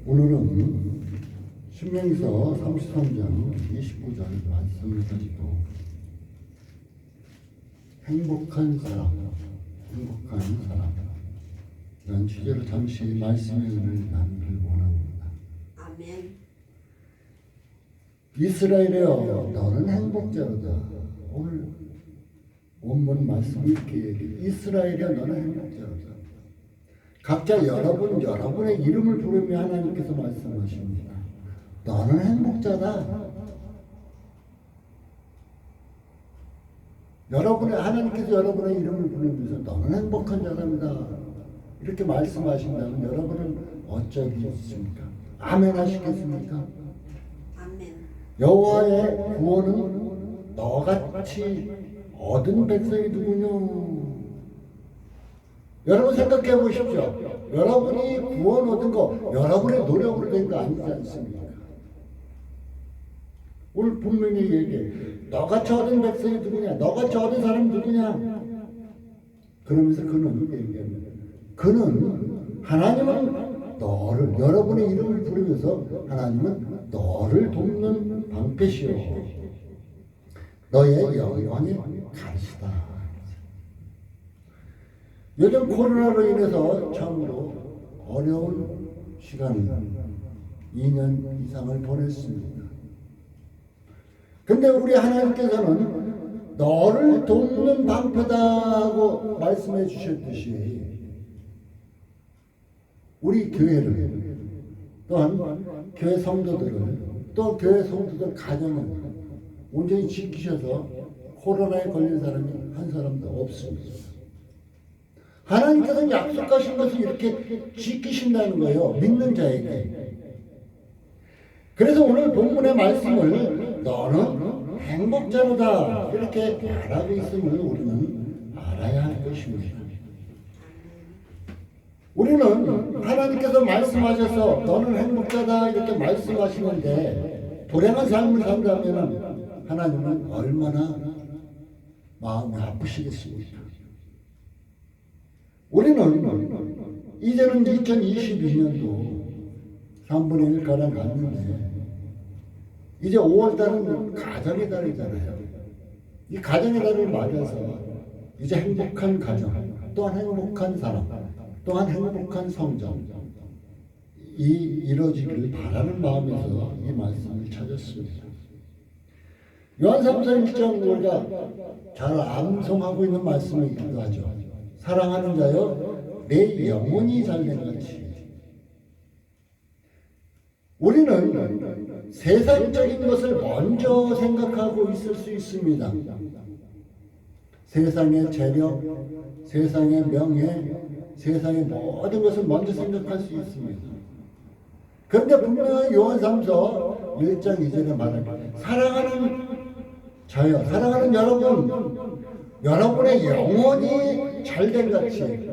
오늘은 신명기서 33장 29절 말씀을 가지고 행복한 사람 이런 주제로 잠시 말씀의 은혜를 나누기를 원합니다. 아멘. 이스라엘이여 너는 행복자로다. 오늘 원문 말씀이 이렇게 얘기해요. 이스라엘이여 너는 행복자로다. 각자 여러분의 이름을 부르며 하나님께서 말씀하십니다. 너는 행복자다. 하나님께서 여러분의 이름을 부르면서 너는 행복한 자랍니다. 이렇게 말씀하신다면 여러분은 어쩌겠습니까? 아멘 하시겠습니까? 아멘. 여호와의 구원은 너같이 얻은 백성이 누구냐? 여러분 생각해 보십시오. 여러분이 구원 얻은 거 여러분의 노력으로 된 거 아니지 않습니까? 오늘 분명히 얘기해. 너같이 얻은 백성이 누구냐? 너같이 얻은 사람이 누구냐? 그러면서 그는 얘기합니다. 그는 하나님은 너를, 여러분의 이름을 부르면서 하나님은 너를 돕는 방패시오. 너의 영광의 가르치다. 요즘 코로나로 인해서 참으로 어려운 시간을 2년 이상을 보냈습니다. 근데 우리 하나님께서는 너를 돕는 방패다고 말씀해 주셨듯이 우리 교회를 또한 교회 성도들을 또 교회 성도들 가정을 온전히 지키셔서 코로나에 걸린 사람이 한 사람도 없습니다. 하나님께서는 약속하신 것을 이렇게 지키신다는 거예요. 믿는 자에게. 그래서 오늘 본문의 말씀을 너는 행복자로다 이렇게 말하고 있음을 우리는 알아야 할 것입니다. 우리는 하나님께서 말씀하셔서 너는 행복자다 이렇게 말씀하시는데 불행한 삶을 산다면 하나님은 얼마나 마음이 아프시겠습니까? 우리는 이제는 2022년도 3분의 1가량 갔는데 이제 5월달은 가정의 달이잖아요. 이 가정의 달을 맞아서 이제 행복한 가정, 또한 행복한 사람, 또한 행복한 성장 이루어지기를 바라는 마음에서 이 말씀을 찾았습니다. 요한삼서 1장 우리가 잘 암송하고 있는 말씀이기도 하죠. 사랑하는 자여 내 영혼이 잘된 같이. 우리는 세상적인 것을 먼저 생각하고 있을 수 있습니다. 세상의 재력, 세상의 명예, 세상의 모든 것을 먼저 생각할 수 있습니다. 그런데 분명히 요한삼서 1장 2절에 말합니다. 사랑하는 자여, 사랑하는 여러분, 여러분의 영혼이 잘된 같이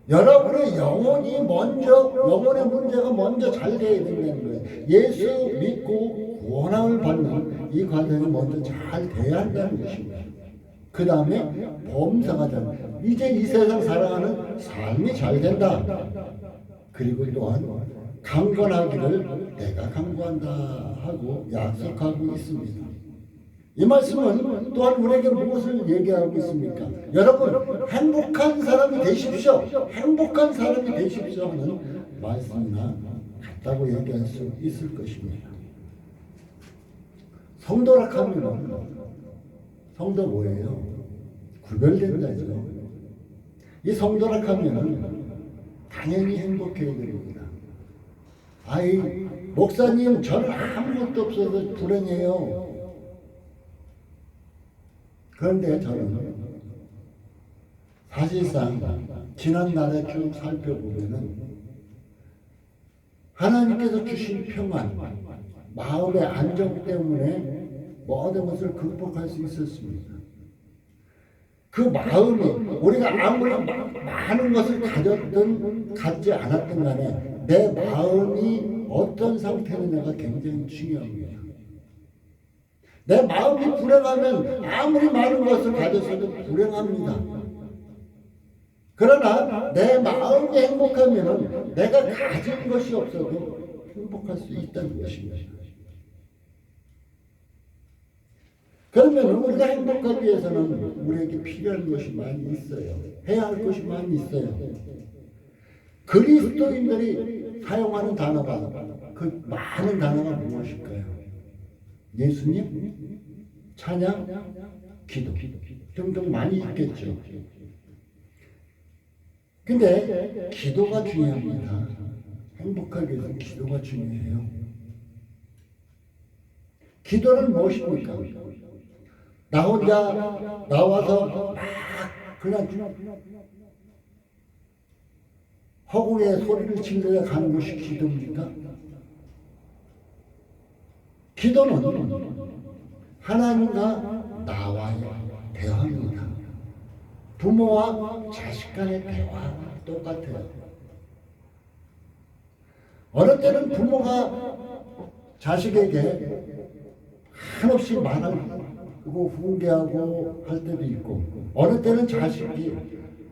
여러분의 영혼의 문제가 먼저 잘 돼야 된다는 거예요. 예수 믿고 구원함을 받는 이 과정이 먼저 잘 돼야 한다는 것입니다. 그 다음에 범사가 잘, 이제 이 세상 살아가는 삶이 잘 된다. 그리고 또한 강건하기를 내가 강구한다 하고 약속하고 있습니다. 이 말씀은 또한 우리에게 무엇을 얘기하고 있습니까? 여러분 행복한 사람이 되십시오. 행복한 사람이 되십시오 하는 말씀이나 같다고 얘기할 수 있을 것입니다. 성도라 하면 성도 뭐예요? 구별된다죠. 이 성도라 하면 당연히 행복해야 됩니다. 아이 목사님 저는 아무것도 없어서 불행해요. 그런데 저는 사실상 지난날에 쭉 살펴보면은 하나님께서 주신 평안, 마음의 안정 때문에 모든 것을 극복할 수 있었습니다. 그 마음이 우리가 아무리 많은 것을 가졌든 갖지 않았든 간에 내 마음이 어떤 상태느냐가 굉장히 중요합니다. 내 마음이 불행하면 아무리 많은 것을 가졌어도 불행합니다. 그러나 내 마음이 행복하면 내가 가진 것이 없어도 행복할 수 있다는 것입니다. 그러면 우리가 행복하기 위해서는 우리에게 필요한 것이 많이 있어요. 해야 할 것이 많이 있어요. 그리스도인들이 사용하는 단어가, 그 많은 단어가 무엇일까요? 예수님, 찬양, 기도 등등 많이 있겠죠. 근데 기도가 중요합니다. 행복하기 위해서 기도가 중요해요. 기도는 무엇입니까? 나 혼자 나와서 막 그냥 허공에 소리를 지르려 가는 것이 기도입니까? 기도는 하나님과 나와의 대화입니다. 부모와 자식 간의 대화 똑같아요. 어느 때는 부모가 자식에게 한없이 말하고 훈계하고 할 때도 있고, 어느 때는 자식이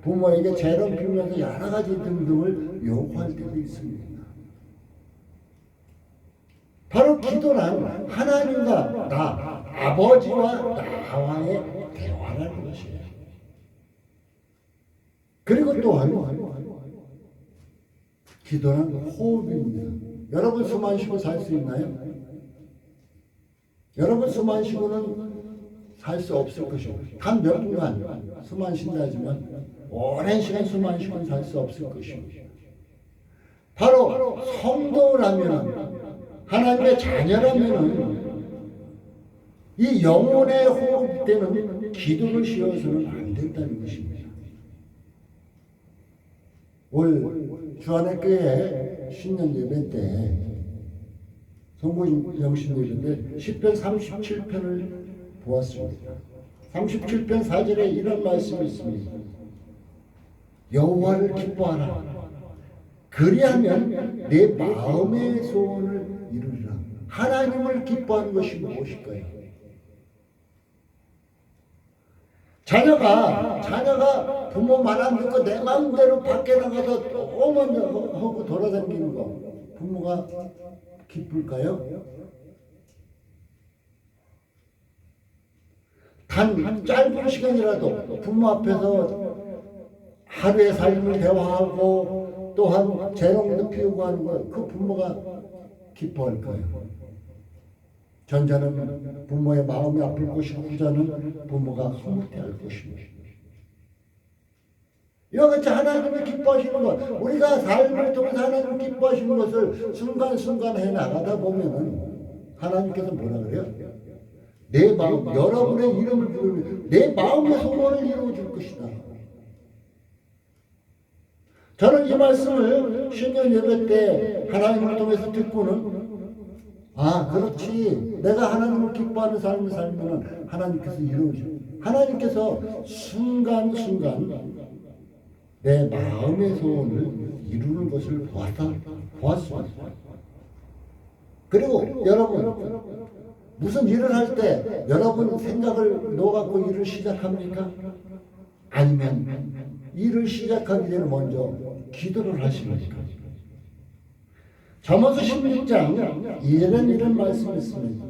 부모에게 재롱 피우면서 여러 가지 등등을 요구할 때도 있습니다. 바로 기도란 하나님과 나, 아버지와 나와의 대화라는 것이에요. 그리고 또한 기도란 호흡입니다. 여러분 숨 안 쉬고 살 수 있나요? 여러분 숨 안 쉬고는 살 수 없을 것이고, 단 몇 분간 숨 안 쉰다 하지만 오랜 시간 숨 안 쉬고는 살 수 없을 것이고, 바로 성도라면, 하나님의 자녀라면 이 영혼의 호흡 때는 기도를 쉬어서는 안 된다는 것입니다. 올 주안의교회 신년 예배 때 성부 영신 예배 때 시편 37편을 보았습니다. 37편 4절에 이런 말씀이 있습니다. 여호와를 기뻐하라. 그리하면 내 마음의 소원을 이루리라. 하나님을 기뻐하는 것이 무엇일까요? 자녀가 부모 말 안 듣고 내 마음대로 밖에 나가서 또 먼저 하고 돌아다니는 거, 부모가 기쁠까요? 단 짧은 시간이라도 부모 앞에서 하루의 삶을 대화하고 또한 재롱도 피우고 하는 거, 그 부모가 기뻐할 거예요. 전자는 부모의 마음이 아플 것이고 후자는 부모가 흐뭇해할 것입니다. 이와 같이 하나님이 기뻐하시는 것, 우리가 삶을 통해서 하나님 기뻐하시는 것을 순간순간 해나가다 보면은 하나님께서 뭐라 그래요? 내 마음, 여러분의 이름을 부르면 내 마음의 소원을 이루어줄 것이다. 저는 이 말씀을 신년 예배 때 하나님을 통해서 듣고는, 아, 그렇지. 내가 하나님을 기뻐하는 삶을 살면 하나님께서 이루어줘. 하나님께서 순간순간 내 마음의 소원을 이루는 것을 보았습니다. 그리고 여러분, 무슨 일을 할 때 여러분 생각을 놓아갖고 일을 시작합니까? 아니면 일을 시작하기 전에 먼저 기도를 하십니까? 잠언서 16장 2절에는 이런 말씀이 있습니다.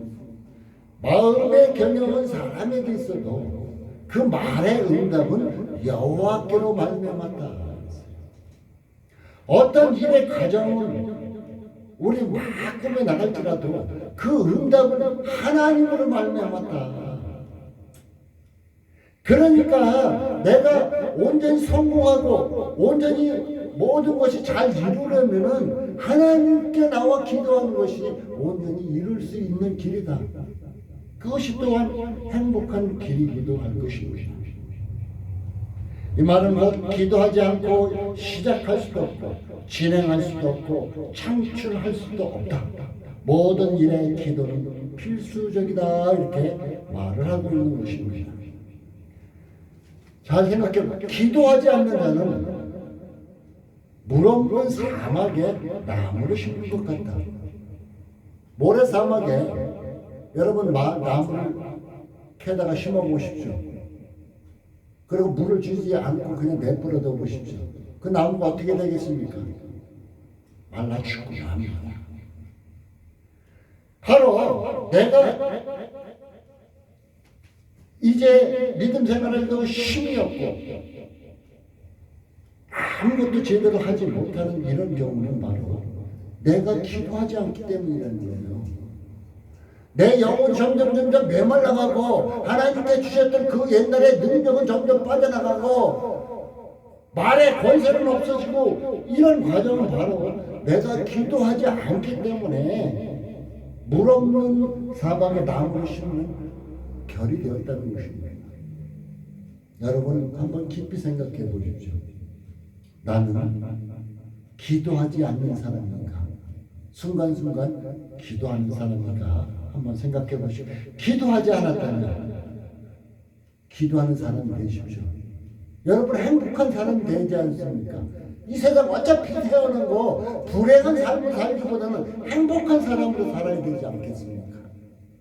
마음의 경영은 사람에게 있어도 그 말의 응답은 여호와께로 말미암았다. 어떤 일의 과정은 우리 막 꾸며 나갈지라도 그 응답은 하나님으로 말미암았다. 그러니까 내가 온전히 성공하고 온전히 모든 것이 잘 이루려면은 하나님께 나와 기도하는 것이 온전히 이룰 수 있는 길이다. 그것이 또한 행복한 길이기도 할 것입니다. 이 말은 뭐 기도하지 않고 시작할 수도 없고 진행할 수도 없고 창출할 수도 없다. 모든 일에 기도는 필수적이다. 이렇게 말을 하고 있는 것입니다. 잘 생각해보면 기도하지 않는 자는 물 없는 사막에 나무를 심는 것 같다. 모래 사막에 여러분 나무를 캐다가 심어 보십시오. 그리고 물을 주지 않고 그냥 내버려둬 보십시오. 그 나무가 어떻게 되겠습니까? 말라 죽고 맙니다. 바로 내가 이제 믿음 생활에도 힘이 없고 아무것도 제대로 하지 못하는 이런 경우는 바로 내가 기도하지 않기 때문이라는 거예요. 내 영혼 점점 메말라가고 하나님께 주셨던 그 옛날의 능력은 점점 빠져나가고 말의 권세는 없어지고 이런 과정은 바로 내가 기도하지 않기 때문에 물 없는 사방에 나무를 심는 결이 되었다는 것입니다. 여러분 한번 깊이 생각해 보십시오. 나는 기도하지 않는 사람인가? 순간순간 기도하는 사람인가? 한번 생각해 보시오. 기도하지 않았다면 기도하는 사람이 되십시오. 여러분 행복한 사람이 되지 않습니까? 이 세상 어차피 태어난 거 불행한 삶을 살기보다는 행복한 사람으로 살아야 되지 않겠습니까?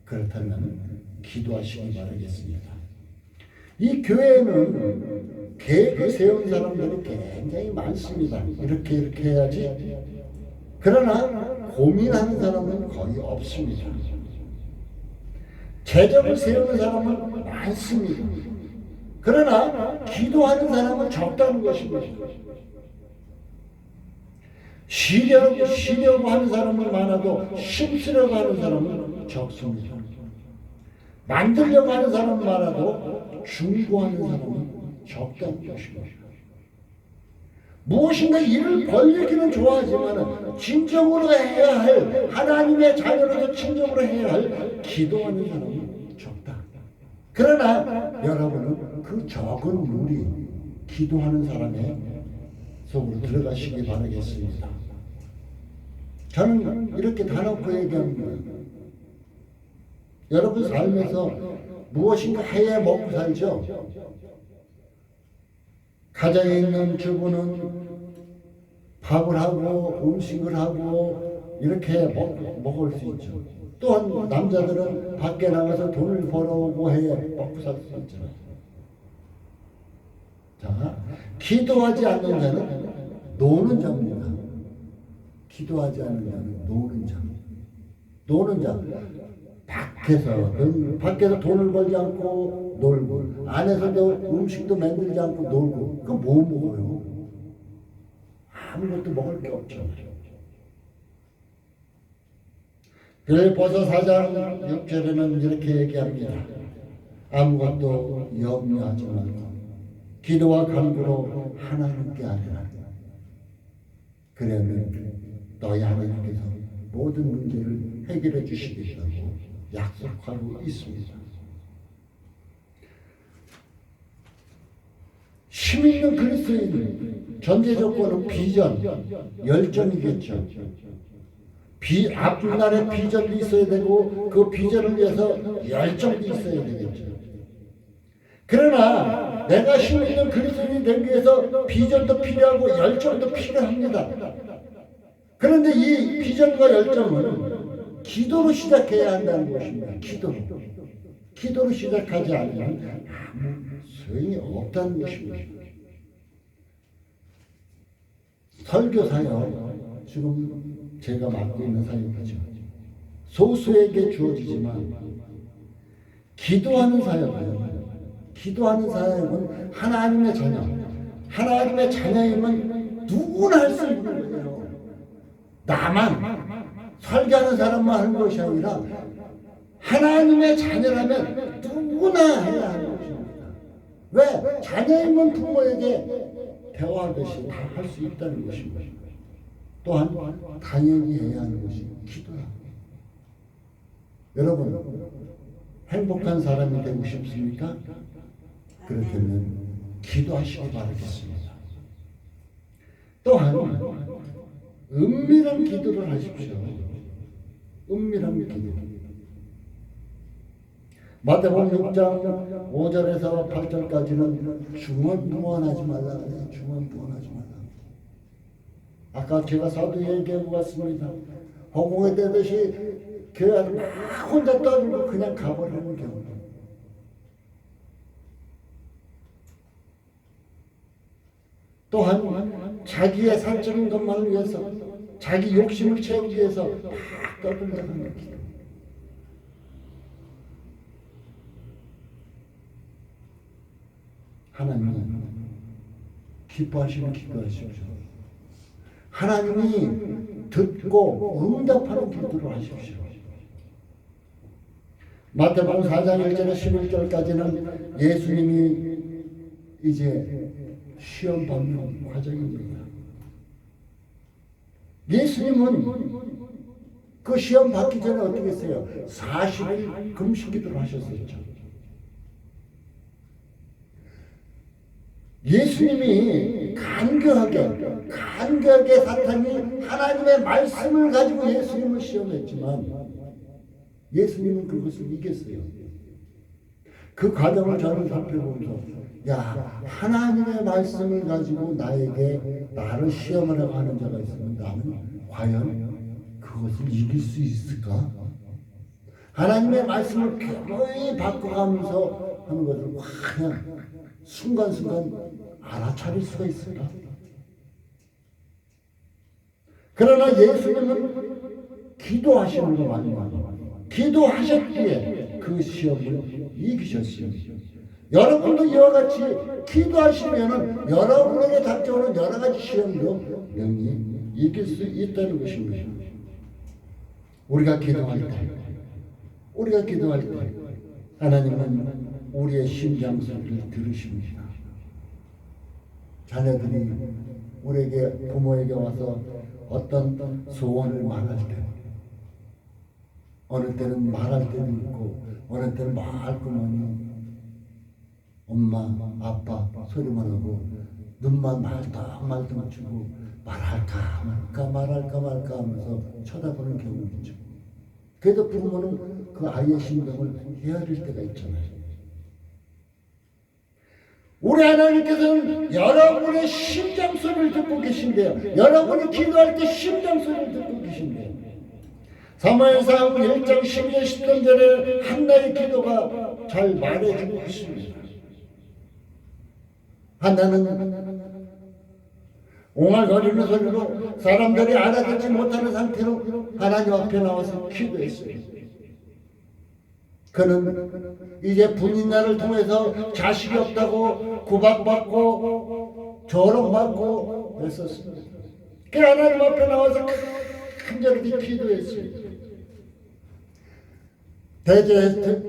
그렇다면 기도하시기 바라겠습니다. 이 교회에는 계획을 세운 사람들이 굉장히 많습니다. 이렇게 해야지. 그러나 고민하는 사람은 거의 없습니다. 재정을 세우는 사람은 많습니다. 그러나 기도하는 사람은 적다는 것입니다. 쉬려고 하는 사람은 많아도 쉼쓰려고 하는 사람은 적습니다. 만들려고 하는 사람은 많아도 중고하는 사람은 적다는 것입니다. 무엇인가 일을 벌리기는 좋아하지만 진정으로 해야 할 하나님의 자녀로서 진정으로 해야 할 기도하는 사람은 적다. 그러나 여러분은 그 적은 무리 기도하는 사람의 속으로 들어가시기 바라겠습니다. 저는 이렇게 다놓고 얘기합니다. 여러분 삶에서 무엇인가 해야 먹고 살죠. 가정에 있는 주부는 밥을 하고 음식을 하고 이렇게 먹을 수 있죠. 또한 남자들은 밖에 나가서 돈을 벌어오고 해야 먹고 살 수 있잖아요. 자, 기도하지 않는 자는 노는 자입니다. 기도하지 않는 자는 노는 자. 노는 자. 밖에서 돈을 벌지 않고 놀고, 안에서도 음식도 만들지 않고 놀고, 그거 뭐 먹어요? 아무것도 먹을 게 없죠. 빌립보서 4장 6절에는 이렇게 얘기합니다. 아무것도 염려하지 말고 기도와 간구로 하나님께 아뢰라. 그러면 너희 하나님께서 모든 문제를 해결해 주시겠다고 약속하고 있습니다. 힘 있는 그리스도인 전제 조건은 비전, 열정이겠죠. 앞날에 비전도 있어야 되고 그 비전을 위해서 열정도 있어야 되겠죠. 그러나 내가 힘 있는 그리스도인이 되기 위해서 비전도 필요하고 열정도 필요합니다. 그런데 이 비전과 열정은 기도로 시작해야 한다는 것입니다. 기도로 시작하지 않으면 아무 소용이 없다는 것입니다. 설교사요, 지금 제가 맡고 있는 사역이죠. 소수에게 주어지지만 기도하는 사역은 하나님의 자녀, 하나님의 자녀임은 누구나 할 수 있는 거예요. 나만 설교하는 사람만 하는 것이 아니라 하나님의 자녀라면 누구나 해야 하는 것입니다. 왜? 자녀임은 부모에게 대화하듯이 다 할 수 있다는 것입니다. 또한 당연히 해야 하는 것이 기도야. 여러분 행복한 사람이 되고 싶습니까? 그렇다면 기도하시기 바라겠습니다. 또한 은밀한 기도를 하십시오. 은밀한 기도. 마태복음 6장 5절에서 8절까지는 중언부언하지 말라. 중언부언하지 말라. 아까 제가 사도 얘기하고 갔습니다. 허공에 대듯이 교회 안에 막 혼자 떠들고 그냥 가버리는 경우. 또한 자기의 사적인 것만을 위해서, 자기 욕심을 채우기 위해서 막 떠들려는 기도. 하나님 기뻐하시면 기도하십시오. 하나님이 듣고 응답하는 기도를 하십시오. 마태복음 4장 1절에 11절까지는 예수님이 이제 시험 받는 과정입니다. 예수님은 그 시험 받기 전에 어떻게 했어요? 40일 금식 기도를 하셨었죠. 예수님이 간교하게 사탄이 하나님의 말씀을 가지고 예수님을 시험했지만 예수님은 그것을 이겼어요. 그 과정을 저는 살펴보면서 야, 하나님의 말씀을 가지고 나를 시험하려고 하는 자가 있으면 나는 과연 그것을 이길 수 있을까? 하나님의 말씀을 교묘히 바꿔가면서 하는 것을 과연 순간순간 알아차릴 수가 있을까? 그러나 예수님은 기도하시는 거 많이 기도하셨기에 그 시험을 이기셨습니다. 여러분도 이와 같이 기도하시면은 여러분에게 닥쳐오는 여러 가지 시험도 능히 이길 수 있다는 것입니다. 우리가 기도할 때 하나님은 우리의 심장 소리를 들으십니다. 자녀들이 우리에게 부모에게 와서 어떤 소원을 말할 때 어느 때는 말할 때도 있고 어느 때는 말고만 엄마 아빠 소리만 하고 눈만 말똥 치고 말할까 말까 하면서 쳐다보는 경우가 있죠. 그래도 부모는 그 아이의 심정을 헤아릴 때가 있잖아요. 우리 하나님께서는 여러분의 심장 소리를 듣고 계신데요. 여러분이 기도할 때 심장 소리를 듣고 계신데요. 사무엘상 1장 12절 13절에 한나의 기도가 잘 말해주고 있습니다. 한나는 옹알거리는 소리로 사람들이 알아듣지 못하는 상태로 하나님 앞에 나와서 기도했어요. 그는 이제 분인날을 통해서 자식이 없다고 구박받고 조롱받고 했었습니다. 그 하나님 앞에 나와서 간절히 기도했어요.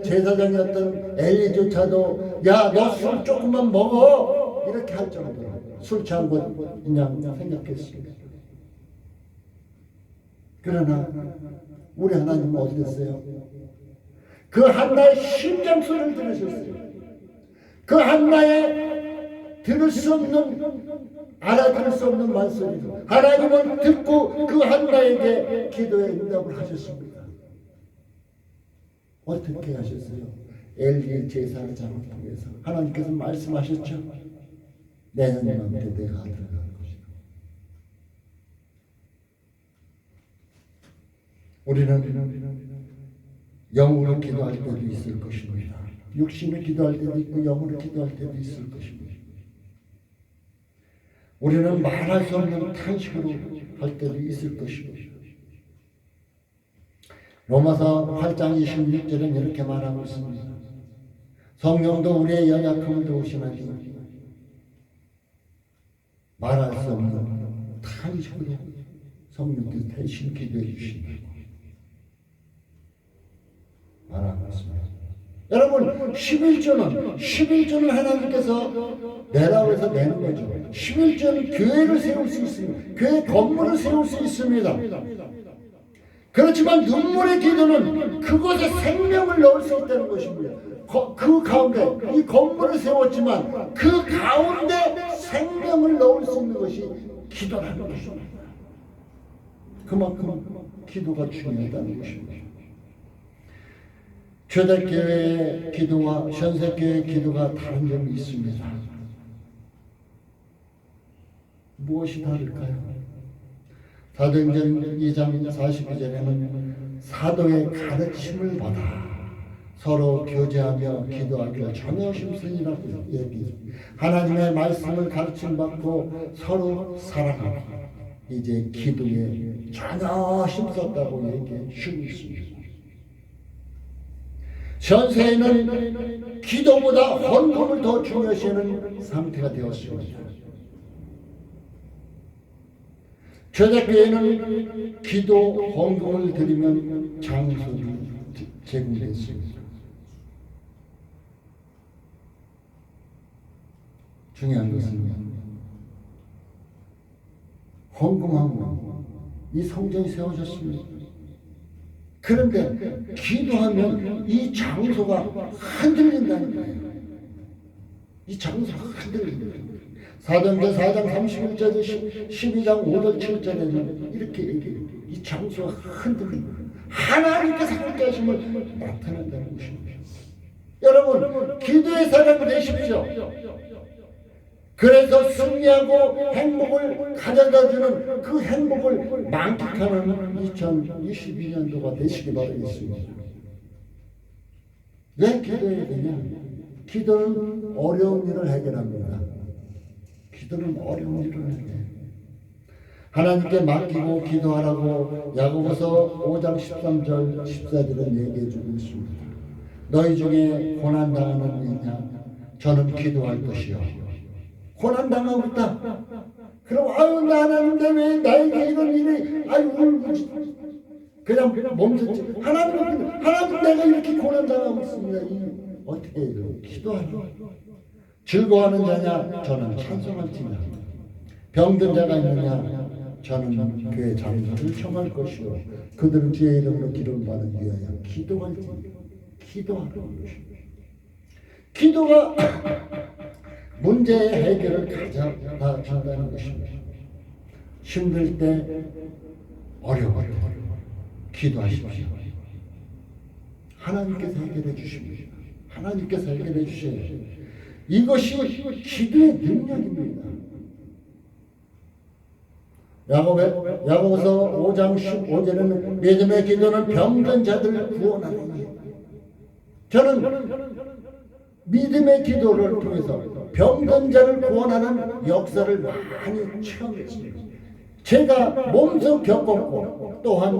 대제사장이었던 엘리조차도 야, 너 술 조금만 먹어 이렇게 할 정도로 술 취한 것 그냥 생각했습니다. 그러나 우리 하나님은 어디 됐어요? 그 한나의 심장 소리를 들으셨어요. 그 한나의 들을 수 없는 알아들을 수 없는 말소리를 하나님은 듣고 그 한나에게 기도에 응답을 하셨습니다. 어떻게 하셨어요? 엘리 제사장을 통해서 하나님께서 말씀하셨죠. 내년에 내가 들어갈 것이다. 우리는 영으로 기도할 때도 있을 것입니다. 육신으로 기도할 때도 있고 영으로 기도할 때도 있을 것입니다. 우리는 말할 수 없는 탄식으로 할 때도 있을 것입니다. 로마서 8장 26절은 이렇게 말하고 있습니다. 성령도 우리의 연약함을 도우시나니 말할 수 없는 탄식으로 성령께서 대신 기도해 주신다고 말하고 있습니다. 여러분 11조는 하나님께서 내라고 해서 내는 거죠. 11조는 교회를 세울 수 있습니다. 교회 건물을 세울 수 있습니다. 그렇지만 눈물의 기도는 그곳에 생명을 넣을 수 있다는 것입니다. 그 가운데 이 건물을 세웠지만 그 가운데 생명을 넣을 수 있는 것이 기도라는 것입니다. 그만큼 기도가 중요하다는 것입니다. 초대교회의 기도와 현세교회의 기도가 다른 점이 있습니다. 무엇이 다를까요? 사도행전 2장 42절에는 사도의 가르침을 받아 서로 교제하며 기도하기를 전혀 힘쓰니라고 얘기했습니다. 하나님의 말씀을 가르침받고 서로 사랑하고 이제 기도에 전혀 힘썼다고 얘기해 주고 있습니다. 현세에는 기도보다 헌금을 더 중요시하는 상태가 되었습니다. 초대교회는 기도 헌금을 드리면 장소를 제공했습니다. 중요한 것은 헌금하고 이 성전이 세워졌습니다. 그런데 기도하면 이 장소가 흔들린다는 거예요. 이 장소가 흔들린다. 사도행전 4장 31절에 12장 5절 7절에는 이렇게 얘기해요. 이 장소가 흔들린다. 하나님께서 함께 하심을 나타낸다는 것입니다. 여러분, 기도의 사람이 되십시오. 그래서 승리하고 행복을 가져다주는 그 행복을 만끽하는 2022년도가 되시기 바라겠습니다. 왜 기도해야 되냐? 기도는 어려운 일을 해결합니다. 기도는 어려운 일을 해결해요. 하나님께 맡기고 기도하라고 야고보서 5장 13절 14절은 얘기해 주고 있습니다. 너희 중에 고난당하는 이냐? 저는 기도할 것이요. 고난당하고 있다. 그럼 아유 나는데 왜 나에게 이런 일이 울고 그냥 멈췄지. 하나님 내가 이렇게 고난당하고 있습니다. 어떻게 해요? 기도하라. 즐거워하는 자냐? 저는 찬송할 지냐. 병든 자가 있느냐? 저는 그의 장사를 청할 것이요 그들은 주의 이름으로 기름을 받은 위하여 기도할 지냐. 기도하라. 기도가 문제의 해결을 가져다 준다는 것입니다. 힘들 때 어려워요. 기도하십시오. 하나님께서 해결해 주십니다. 하나님께서 해결해 주셔요. 이것이 기도의 능력입니다. 야고보서 5장 15절에는 믿음의 기도는 병든 자들을 구원하느니 저는 믿음의 기도를 통해서 병든 자를 구원하는 역사를 많이 체험했습니다. 제가 몸소 겪었고 또한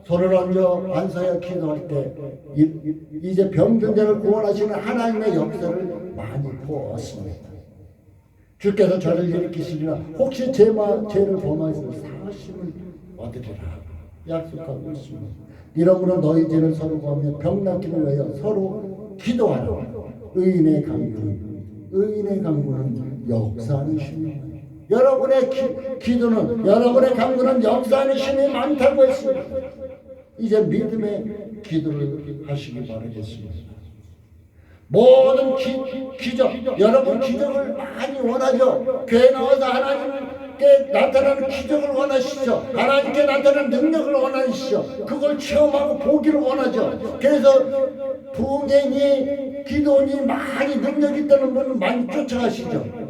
손을 얹어 안서야 기도할 때 이제 병든 자를 구원하시는 하나님의 역사를 많이 보았습니다. 주께서 저를 일으키시리라 혹시 죄를 범하였으면 사하심을 얻으리라 약속하고 있습니다. 이러므로 너희 죄를 서로 구하며 병 낫기를 위하여 서로 기도하라. 의인의 강구는 역사하는 힘입니다. 여러분의 기도는 여러분의 강구는 역사하는 힘이 많다고 했습니다. 이제 믿음의 기도를 하시기 바라겠습니다. 모든 기적 여러분 기적을 많이 원하죠. 교회 나와서 하나님께 나타나는 기적을 원하시죠. 하나님께 나타나는 능력을 원하시죠. 그걸 체험하고 보기를 원하죠. 그래서 부흥회니 기도니 많이 능력이 있다는 분은 많이 쫓아가시죠.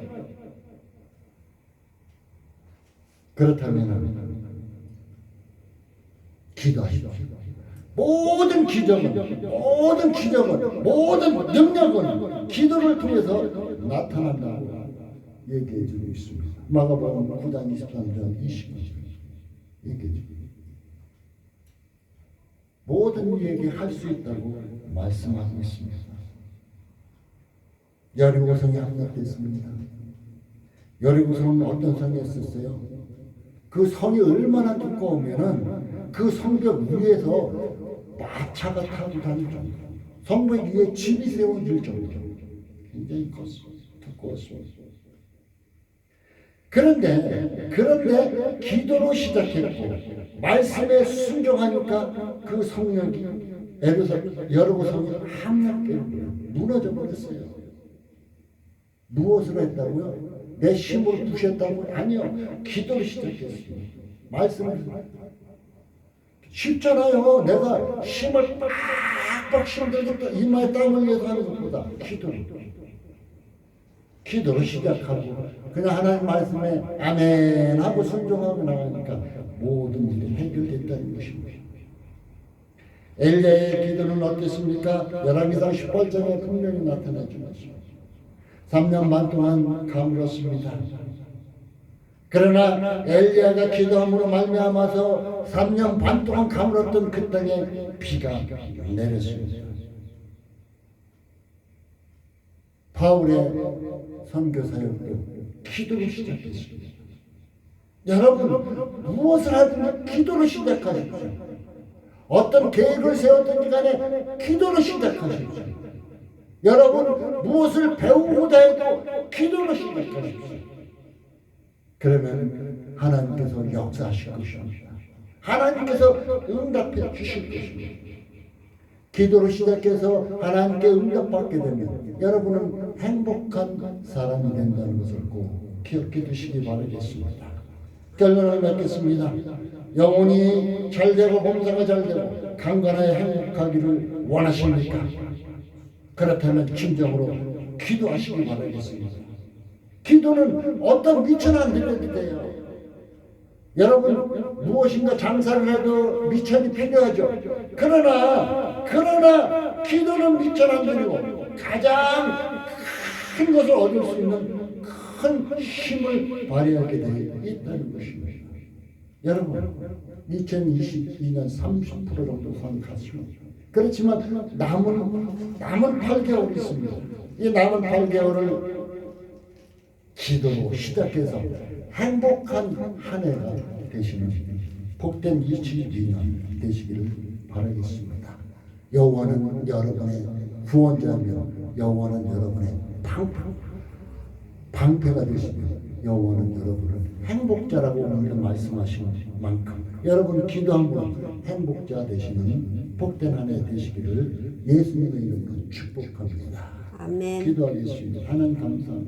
그렇다면 기도하시죠. 모든 기적은 모든 능력은 기도를 통해서 나타난다고 얘기해 주고 있습니다. 마가복음 9장 23절 29절 얘기해 주고 모든 얘기할 수 있다고 말씀하고 있습니다. 여리고성이 함락됐습니다. 여리고성은 어떤 성이었었어요? 그 성이 얼마나 두꺼우면은 그 성벽 위에서 마차가 타고 다닐 정도, 성벽 위에 집이 세워질 정도, 굉장히 두꺼웠습니다. 그런데 기도로 시작했고 말씀에 순종하니까 그 성령이 여리고성이 함락되고 무너져 버렸어요. 무엇으로 했다고요? 내 힘으로 부셨다고요? 아니요. 기도로 시작했습니다. 말씀을 쉽잖아요. 내가 힘을 빡빡 힘들겠다 이마에 땀을 내서 하는 것보다 기도로 시작하고 그냥 하나님 말씀에 아멘 하고 순종하고 나가니까 모든 일이 해결됐다는 것입니다. 엘리야의 기도는 어땠습니까? 열왕기상 18장에 분명히 나타나주고 있습니다. 3년 반 동안 가물었습니다. 그러나 엘리야가 기도함으로 말미암아서 3년 반 동안 가물었던 그 땅에 비가 내렸습니다. 바울의 선교 사역도 기도로 시작했습니다. 여러분, 무엇을 하든 기도로 시작하십시오. 어떤 계획을 세웠든지 간에 기도로 시작하십시오. 여러분, 무엇을 배우고자 해도 기도로 시작하십시오. 그러면 하나님께서 역사하실 것입니다. 하나님께서 응답해 주실 것입니다. 기도로 시작해서 하나님께 응답받게 되면 여러분은 행복한 사람이 된다는 것을 꼭 기억해 두시기 바라겠습니다. 결론을 맺겠습니다. 영혼이 잘되고 봉사가 잘되고 강건하여 행복하기를 원하십니까? 그렇다면 진정으로 기도하시기 바라겠습니다. 기도는 어떤 미천은 안 들려도 돼요. 여러분, 무엇인가 장사를 해도 미천이 필요하죠. 그러나 기도는 미천 안 드리고 가장 큰 것을 얻을 수 있는 큰 힘을 발휘하게 되어 있다는 것입니다. 여러분, 2022년 30% 정도 선택하십니다. 그렇지만 남은 8개월이 있습니다. 이 남은 8개월을 기도로 시작해서 행복한 한 해가 되시는 복된 2022년 되시기를 바라겠습니다. 여호와는 여러분의 구원자며 여호와는 여러분의 방패가 되시며 여호와는 여러분을 행복자라고 오늘 말씀하신 만큼 여러분 기도함으로 행복자 되시는 복된 한 해 되시기를 예수님의 이름으로 축복합니다. 아멘. 기도하겠습니다. 하나님 감사합니다.